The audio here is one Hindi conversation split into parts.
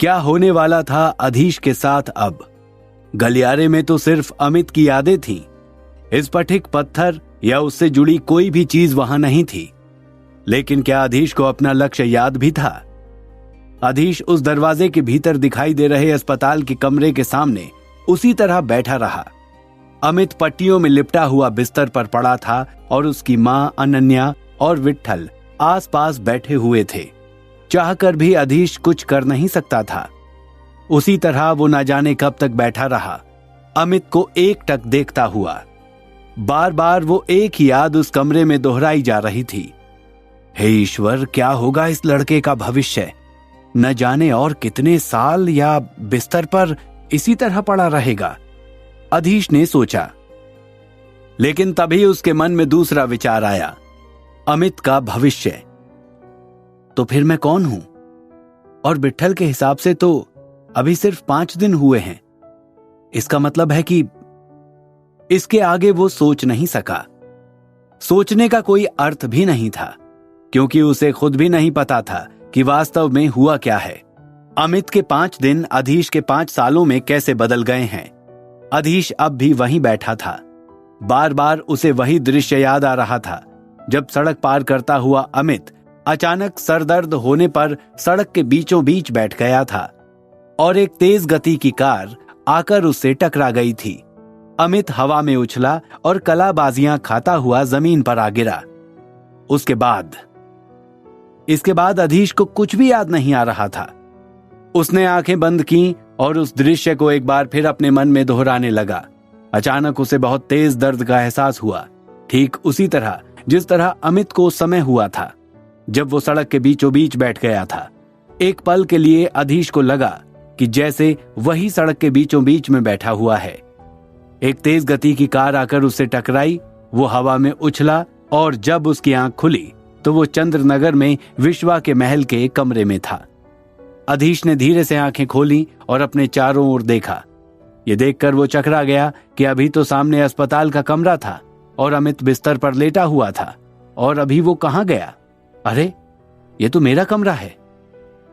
क्या होने वाला था अधीश के साथ अब? गलियारे में तो सिर्फ अमित की यादें थीं। इस स्फटिक पत्थर या उससे जुड़ी कोई भी चीज वहां नहीं थी। लेकिन क्या अधीश को अपना लक्ष्य याद भी था? अधीश उस दरवाजे के भीतर दिखाई दे रहे अस्पताल के कमरे के सामने उसी तरह बैठा रहा। अमित पट्टियों में लिपटा हुआ बिस्तर पर पड़ा था और उसकी मां अनन्या और विट्ठल आसपास बैठे हुए थे। चाहकर भी अधीश कुछ कर नहीं सकता था। उसी तरह वो न जाने कब तक बैठा रहा, अमित को एकटक देखता हुआ। बार बार वो एक ही याद उस कमरे में दोहराई जा रही थी। हे ईश्वर, क्या होगा इस लड़के का भविष्य? न जाने और कितने साल या बिस्तर पर इसी तरह पड़ा रहेगा, अधीश ने सोचा। लेकिन तभी उसके मन में दूसरा विचार आया, अमित का भविष्य। तो फिर मैं कौन हूं? और विट्ठल के हिसाब से तो अभी सिर्फ 5 दिन हुए हैं। इसका मतलब है कि इसके आगे वो सोच नहीं सका। सोचने का कोई अर्थ भी नहीं था, क्योंकि उसे खुद भी नहीं पता था कि वास्तव में हुआ क्या है। अमित के 5 दिन अधीश के 5 सालों में कैसे बदल गए हैं। अधीश अब भी वहीं बैठा था। बार बार उसे वही दृश्य याद आ रहा था, जब सड़क पार करता हुआ अमित अचानक सरदर्द होने पर सड़क के बीचों बीच बैठ गया था और एक तेज गति की कार आकर उससे टकरा गई थी। अमित हवा में उछला और कलाबाजियां खाता हुआ जमीन पर आ गिरा। इसके बाद अधीश को कुछ भी याद नहीं आ रहा था। उसने आंखें बंद की और उस दृश्य को एक बार फिर अपने मन में दोहराने लगा। अचानक उसे बहुत तेज दर्द का एहसास हुआ, ठीक उसी तरह जिस तरह अमित को उस समय हुआ था, जब वो सड़क के बीचों बीच बैठ गया था। एक पल के लिए अधीश को लगा कि जैसे वही सड़क के बीचों बीच में बैठा हुआ है। एक तेज गति की कार आकर उससे टकराई, वो हवा में उछला और जब उसकी आंख खुली तो वो चंद्रनगर में विश्वा के महल के एक कमरे में था। अधीश ने धीरे से आंखें खोली और अपने चारों ओर देखा। ये देखकर वो चकरा गया कि अभी तो सामने अस्पताल का कमरा था और अमित बिस्तर पर लेटा हुआ था, और अभी वो कहां गया? अरे, ये तो मेरा कमरा है।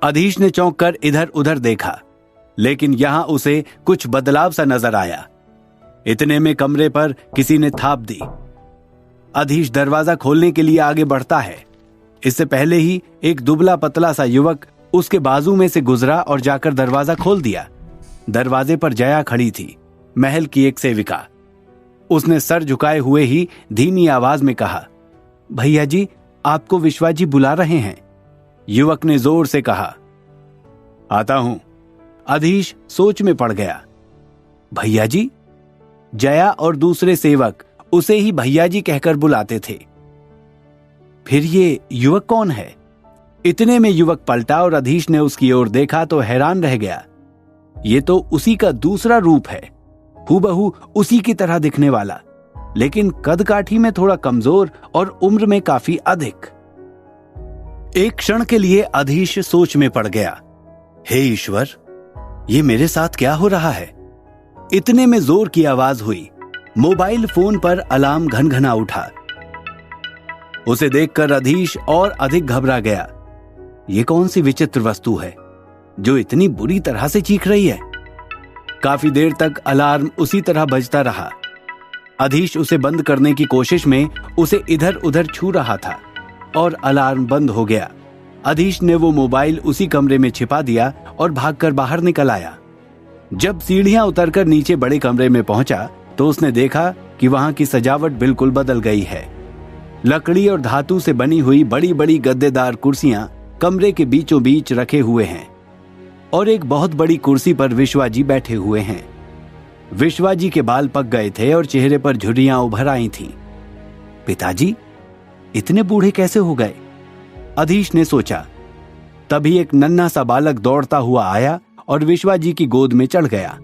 अधीश ने चौंक कर इधर उधर देखा, लेकिन यहां उसे कुछ बदलाव सा नजर आया। इतने में कमरे पर किसी ने थाप दी। अधीश दरवाजा खोलने के लिए आगे बढ़ता है। इससे पहले ही एक दुबला पतला सा युवक उसके बाजू में से गुजरा और जाकर दरवाजा खोल दिया। दरवाजे पर जया खड़ी थी, महल की एक सेविका। उसने सर झुकाए हुए ही धीमी आवाज में कहा, भैया जी, आपको विश्वा जी बुला रहे हैं। युवक ने जोर से कहा, आता हूं। अधीश सोच में पड़ गया। भैया जी? जया और दूसरे सेवक उसे ही भैया जी कहकर बुलाते थे। फिर ये युवक कौन है? इतने में युवक पलटा और अधीश ने उसकी ओर देखा तो हैरान रह गया। ये तो उसी का दूसरा रूप है, हूबहू उसी की तरह दिखने वाला, लेकिन कद काठी में थोड़ा कमजोर और उम्र में काफी अधिक। एक क्षण के लिए अधीश सोच में पड़ गया। हे ईश्वर, ये मेरे साथ क्या हो रहा है? इतने में जोर की आवाज हुई। मोबाइल फोन पर अलार्म घनघना उठा। उसे देखकर अधीश और अधिक घबरा गया। ये कौन सी विचित्र वस्तु है जो इतनी बुरी तरह से चीख रही है? काफी देर तक अलार्म उसी तरह बजता रहा। अधीश उसे बंद करने की कोशिश में उसे इधर उधर छू रहा था और अलार्म बंद हो गया। अधीश ने वो मोबाइल उसी कमरे में छिपा दिया और भागकर बाहर निकल आया। जब सीढ़ियां उतरकर नीचे बड़े कमरे में पहुंचा तो उसने देखा कि वहां की सजावट बिल्कुल बदल गई है। लकड़ी और धातु से बनी हुई बड़ी बड़ी गद्देदार कुर्सियां कमरे के बीचों बीच रखे हुए हैं और एक बहुत बड़ी कुर्सी पर विश्वा जी बैठे हुए हैं। विश्वा जी के बाल पक गए थे और चेहरे पर झुर्रियां उभर आई थीं। पिताजी इतने बूढ़े कैसे हो गए? अधीश ने सोचा। तभी एक नन्हा सा बालक दौड़ता हुआ आया और विश्वा जी की गोद में चढ़ गया।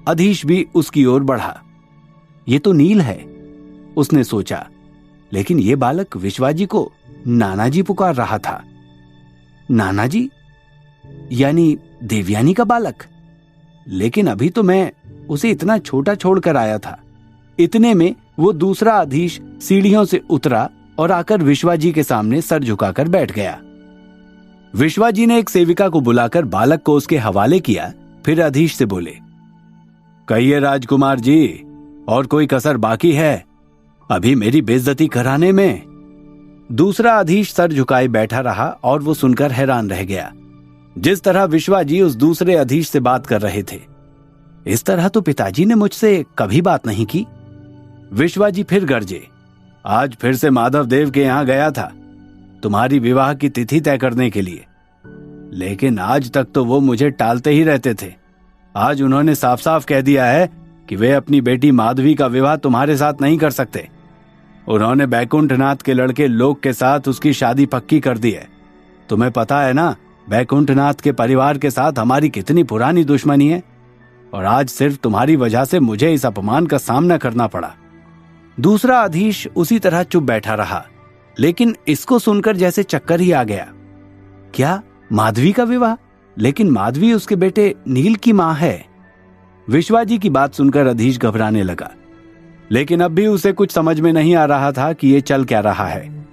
अधीश भी उसकी ओर बढ़ा। ये तो नील है, उसने सोचा, लेकिन ये बालक विश्वा जी को नाना जी पुकार रहा था। नाना जी यानी देवयानी का बालक? लेकिन अभी तो मैं उसे इतना छोटा छोड़कर आया था। इतने में वो दूसरा अधीश सीढ़ियों से उतरा और आकर विश्वा जी के सामने सर झुकाकर बैठ गया। विश्वाजी ने एक सेविका को बुलाकर बालक को उसके हवाले किया, फिर अधीश से बोले, कहिए राजकुमार जी, और कोई कसर बाकी है अभी मेरी बेइज्जती कराने में? दूसरा अधीश सर झुकाए बैठा रहा और वो सुनकर हैरान रह गया। जिस तरह विश्वाजी उस दूसरे अधीश से बात कर रहे थे, इस तरह तो पिताजी ने मुझसे कभी बात नहीं की। विश्वाजी फिर गरजे, आज फिर से माधव देव के यहां गया था तुम्हारी विवाह की तिथि तय करने के लिए, लेकिन आज तक तो वो मुझे टालते ही रहते थे। आज उन्होंने साफ साफ कह दिया है कि वे अपनी बेटी माधवी का विवाह तुम्हारे साथ नहीं कर सकते। उन्होंने बैकुंठनाथ के लड़के लोक के साथ उसकी शादी पक्की कर दी है। तुम्हें पता है ना बैकुंठनाथ के परिवार के साथ हमारी कितनी पुरानी दुश्मनी है, और आज सिर्फ तुम्हारी वजह से मुझे इस अपमान का सामना करना पड़ा। दूसरा अधीश उसी तरह चुप बैठा रहा, लेकिन इसको सुनकर जैसे चक्कर ही आ गया। क्या माधवी का विवाह? लेकिन माधवी उसके बेटे नील की मां है। विश्वाजी की बात सुनकर अधीश घबराने लगा, लेकिन अब भी उसे कुछ समझ में नहीं आ रहा था कि ये चल क्या रहा है।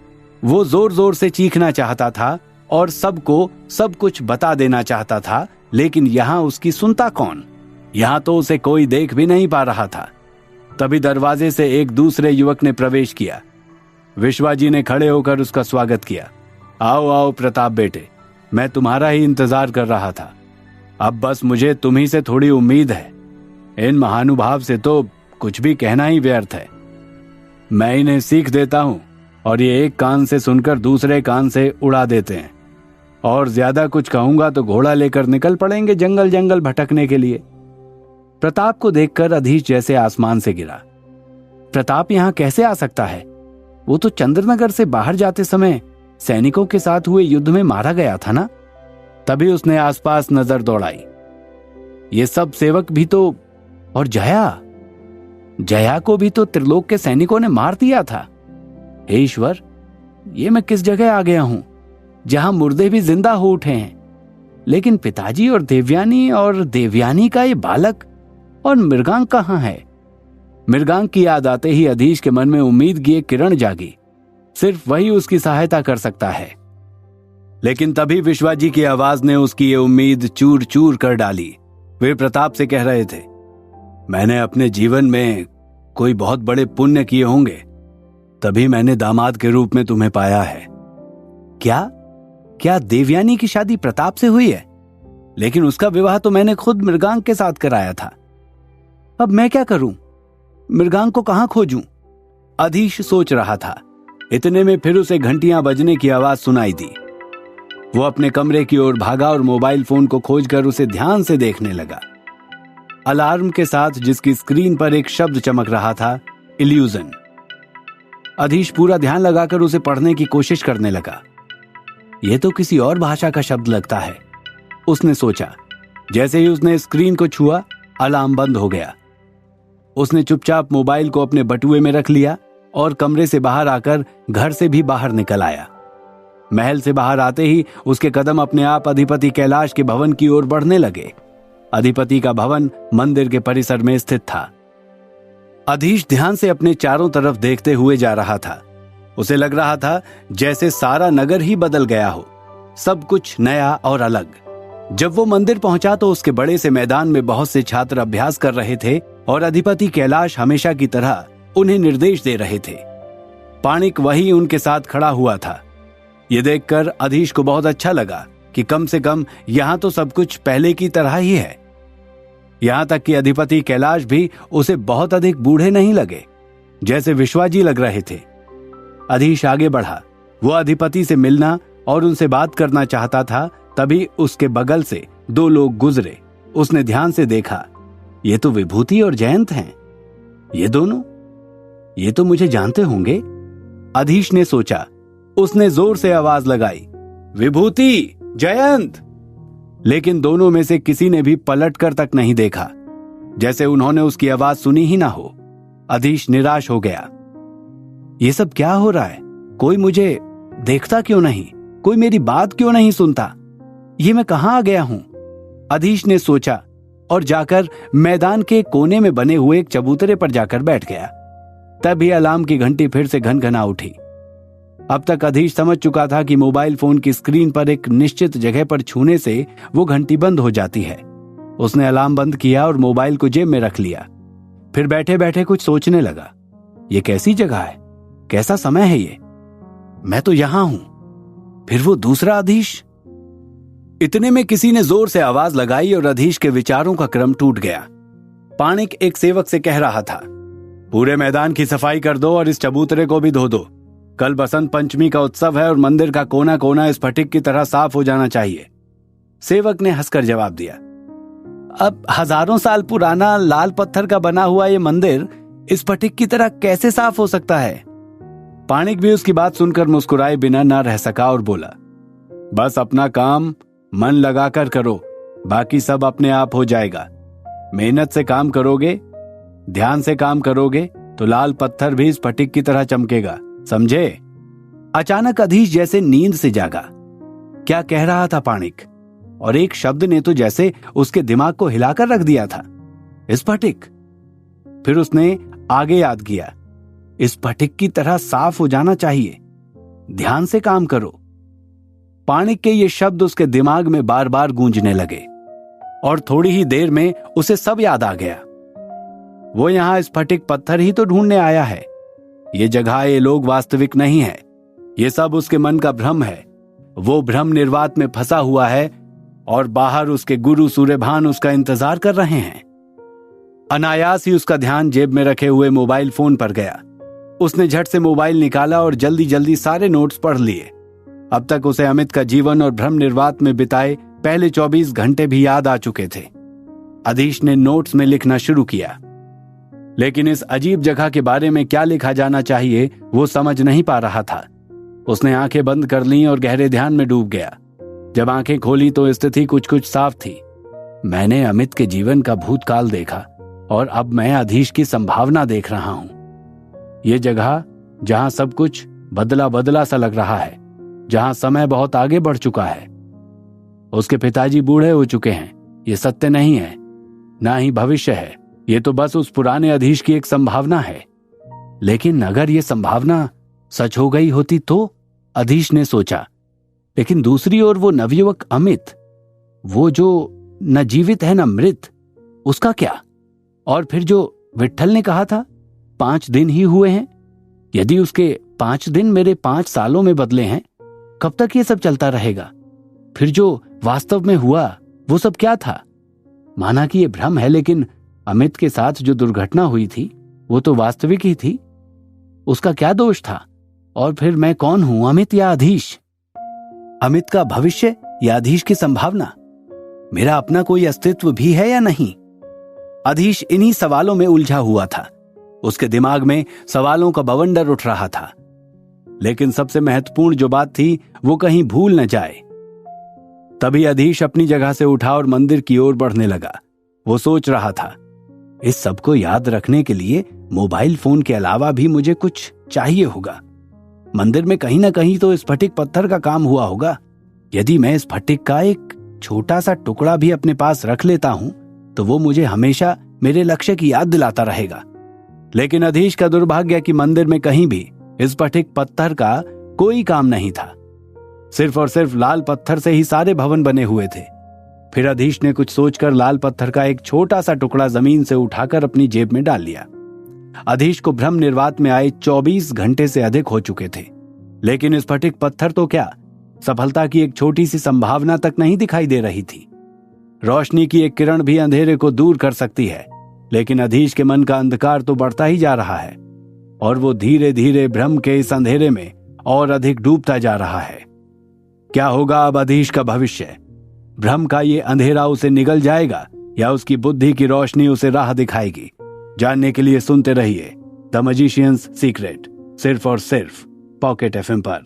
वो जोर जोर से चीखना चाहता था और सबको सब कुछ बता देना चाहता था, लेकिन यहां उसकी सुनता कौन? यहां तो उसे कोई देख भी नहीं पा रहा था। तभी दरवाजे से एक दूसरे युवक ने प्रवेश किया। विश्वाजी ने खड़े होकर उसका स्वागत किया। आओ आओ प्रताप बेटे, मैं तुम्हारा ही इंतजार कर रहा था। अब बस मुझे तुम्ही से थोड़ी उम्मीद है। इन महानुभाव से तो कुछ भी कहना ही व्यर्थ है। मैं इन्हें सीख देता हूं और ये एक कान से सुनकर दूसरे कान से उड़ा देते हैं, और ज्यादा कुछ कहूंगा तो घोड़ा लेकर निकल पड़ेंगे जंगल जंगल भटकने के लिए। प्रताप को देखकर अधीश जैसे आसमान से गिरा। प्रताप यहां कैसे आ सकता है? वो तो चंद्रनगर से बाहर जाते समय सैनिकों के साथ हुए युद्ध में मारा गया था ना। तभी उसने आसपास नजर दौड़ाई। ये सब सेवक भी तो, और जया को भी तो त्रिलोक के सैनिकों ने मार दिया था। हे ईश्वर, ये मैं किस जगह आ गया हूं जहां मुर्दे भी जिंदा हो उठे हैं, लेकिन पिताजी और देवयानी का ये बालक और मृगांक कहां है? मृगांक की याद आते ही अधीश के मन में उम्मीद की एक किरण जागी। सिर्फ वही उसकी सहायता कर सकता है। लेकिन तभी विश्वाजी की आवाज ने उसकी ये उम्मीद चूर चूर कर डाली। वे प्रताप से कह रहे थे, मैंने अपने जीवन में कोई बहुत बड़े पुण्य किए होंगे, तभी मैंने दामाद के रूप में तुम्हें पाया है। क्या देवयानी की शादी प्रताप से हुई है? लेकिन उसका विवाह तो मैंने खुद मृगांक के साथ कराया था। अब मैं क्या करूं? मृगांक को कहां खोजूं? अधीश सोच रहा था। इतने में फिर उसे घंटियां बजने की आवाज सुनाई दी। वो अपने कमरे की ओर भागा और मोबाइल फोन को खोजकर उसे ध्यान से देखने लगा। अलार्म के साथ जिसकी स्क्रीन पर एक शब्द चमक रहा था, इल्यूजन। अधीश पूरा ध्यान लगाकर उसे पढ़ने की कोशिश करने लगा। यह तो किसी और भाषा का शब्द लगता है, उसने सोचा। जैसे ही उसने स्क्रीन को छुआ, अलार्म बंद हो गया। उसने चुपचाप मोबाइल को अपने बटुए में रख लिया और कमरे से बाहर आकर घर से भी बाहर निकल आया। महल से बाहर आते ही उसके कदम अपने आप अधिपति कैलाश के भवन की ओर बढ़ने लगे। अधिपति का भवन मंदिर के परिसर में स्थित था। अधीश ध्यान से अपने चारों तरफ देखते हुए जा रहा था। उसे लग रहा था जैसे सारा नगर ही बदल गया हो, सब कुछ नया और अलग। जब वो मंदिर पहुंचा तो उसके बड़े से मैदान में बहुत से छात्र अभ्यास कर रहे थे और अधिपति कैलाश हमेशा की तरह उन्हें निर्देश दे रहे थे। पाणिक वही उनके साथ खड़ा हुआ था। ये देखकर अधीश को बहुत अच्छा लगा कि कम से कम यहां तो सब कुछ पहले की तरह ही है। यहां तक कि अधिपति कैलाश भी उसे बहुत अधिक बूढ़े नहीं लगे, जैसे विश्वाजी लग रहे थे। अधीश आगे बढ़ा। वो अधिपति से मिलना और उनसे बात करना चाहता था। तभी उसके बगल से दो लोग गुजरे। उसने ध्यान से देखा, ये तो विभूति और जयंत हैं। ये दोनों, ये तो मुझे जानते होंगे, अधीश ने सोचा। उसने जोर से आवाज लगाई, विभूति, जयंत। लेकिन दोनों में से किसी ने भी पलटकर तक नहीं देखा, जैसे उन्होंने उसकी आवाज सुनी ही ना हो। अधीश निराश हो गया। ये सब क्या हो रहा है? कोई मुझे देखता क्यों नहीं? कोई मेरी बात क्यों नहीं सुनता? ये मैं कहां आ गया हूं? अधीश ने सोचा और जाकर मैदान के कोने में बने हुए एक चबूतरे पर जाकर बैठ गया। तभी अलार्म की घंटी फिर से घनघना उठी। अब तक अधीश समझ चुका था कि मोबाइल फोन की स्क्रीन पर एक निश्चित जगह पर छूने से वो घंटी बंद हो जाती है। उसने अलार्म बंद किया और मोबाइल को जेब में रख लिया। फिर बैठे बैठे कुछ सोचने लगा। ये कैसी जगह है, कैसा समय है ये, मैं तो यहां हूं, फिर वो दूसरा अधीश। इतने में किसी ने जोर से आवाज लगाई और अधीश के विचारों का क्रम टूट गया। पाणिक एक सेवक से कह रहा था, पूरे मैदान की सफाई कर दो और इस चबूतरे को भी धो दो। कल बसंत पंचमी का उत्सव है और मंदिर का कोना कोना स्फटिक की तरह साफ हो जाना चाहिए। सेवक ने हंसकर जवाब दिया, अब हजारों साल पुराना लाल पत्थर का बना हुआ ये मंदिर स्फटिक की तरह कैसे साफ हो सकता है? पाणिक भी उसकी बात सुनकर मुस्कुराए बिना ना रह सका और बोला, बस अपना काम मन लगाकर करो, बाकी सब अपने आप हो जाएगा। मेहनत से काम करोगे, ध्यान से काम करोगे तो लाल पत्थर भी स्फटिक की तरह चमकेगा, समझे? अचानक अधीश जैसे नींद से जागा। क्या कह रहा था पाणिक? और एक शब्द ने तो जैसे उसके दिमाग को हिलाकर रख दिया था, स्फटिक। फिर उसने आगे याद किया, स्फटिक की तरह साफ हो जाना चाहिए, ध्यान से काम करो। पाणिक के ये शब्द उसके दिमाग में बार बार गूंजने लगे और थोड़ी ही देर में उसे सब याद आ गया। वो यहां स्फटिक पत्थर ही तो ढूंढने आया है। ये जगह, ये लोग वास्तविक नहीं है, ये सब उसके मन का भ्रम है। वो भ्रम निर्वात में फंसा हुआ है और बाहर उसके गुरु सूर्यभान उसका इंतजार कर रहे हैं। अनायास ही उसका ध्यान जेब में रखे हुए मोबाइल फोन पर गया। उसने झट से मोबाइल निकाला और जल्दी जल्दी सारे नोट्स पढ़ लिए। अब तक उसे अमित का जीवन और भ्रम निर्वात में बिताए पहले 24 घंटे भी याद आ चुके थे। अधीश ने नोट्स में लिखना शुरू किया, लेकिन इस अजीब जगह के बारे में क्या लिखा जाना चाहिए वो समझ नहीं पा रहा था। उसने आंखें बंद कर लीं और गहरे ध्यान में डूब गया। जब आंखें खोली तो स्थिति कुछ कुछ साफ थी। मैंने अमित के जीवन का भूतकाल देखा और अब मैं अधीश की संभावना देख रहा हूं। ये जगह जहां सब कुछ बदला बदला सा लग रहा है, जहां समय बहुत आगे बढ़ चुका है। उसके पिताजी बूढ़े हो चुके हैं, ये सत्य नहीं है, ना ही भविष्य है। ये तो बस उस पुराने अधीश की एक संभावना है। लेकिन अगर ये संभावना सच हो गई होती तो? अधीश ने सोचा। लेकिन दूसरी ओर वो नवयुवक अमित, वो जो न जीवित है न मृत, उसका क्या? और फिर जो विट्ठल ने कहा था 5 दिन ही हुए हैं, यदि उसके 5 दिन मेरे 5 सालों में बदले हैं, कब तक ये सब चलता रहेगा? फिर जो वास्तव में हुआ वो सब क्या था? माना कि ये भ्रम है, लेकिन अमित के साथ जो दुर्घटना हुई थी वो तो वास्तविक ही थी। उसका क्या दोष था? और फिर मैं कौन हूं, अमित या अधीश? अमित का भविष्य या अधीश की संभावना? मेरा अपना कोई अस्तित्व भी है या नहीं? अधीश इन्हीं सवालों में उलझा हुआ था। उसके दिमाग में सवालों का बवंडर उठ रहा था। लेकिन सबसे महत्वपूर्ण जो बात थी वो कहीं भूल न जाए। तभी अधीश अपनी जगह से उठा और मंदिर की ओर बढ़ने लगा। वो सोच रहा था, इस सब को याद रखने के लिए मोबाइल फोन के अलावा भी मुझे कुछ चाहिए होगा। मंदिर में कहीं ना कहीं तो स्फटिक पत्थर का काम हुआ होगा। यदि मैं स्फटिक का एक छोटा सा टुकड़ा भी अपने पास रख लेता हूं तो वो मुझे हमेशा मेरे लक्ष्य की याद दिलाता रहेगा। लेकिन अधीश का दुर्भाग्य कि मंदिर में कहीं भी स्फटिक पत्थर का कोई काम नहीं था। सिर्फ और सिर्फ लाल पत्थर से ही सारे भवन बने हुए थे। फिर अधीश ने कुछ सोचकर लाल पत्थर का एक छोटा सा टुकड़ा जमीन से उठाकर अपनी जेब में डाल लिया। अधीश को भ्रम निर्वात में आए 24 घंटे से अधिक हो चुके थे, लेकिन स्फटिक पत्थर तो क्या, सफलता की एक छोटी सी संभावना तक नहीं दिखाई दे रही थी। रोशनी की एक किरण भी अंधेरे को दूर कर सकती है, लेकिन अधीश के मन का अंधकार तो बढ़ता ही जा रहा है और वो धीरे धीरे भ्रम के इस अंधेरे में और अधिक डूबता जा रहा है। क्या होगा अब अधीश का भविष्य? भ्रम का ये अंधेरा उसे निगल जाएगा या उसकी बुद्धि की रोशनी उसे राह दिखाएगी? जानने के लिए सुनते रहिए द मैजिशियंस सीक्रेट, सिर्फ और सिर्फ पॉकेट एफएम पर।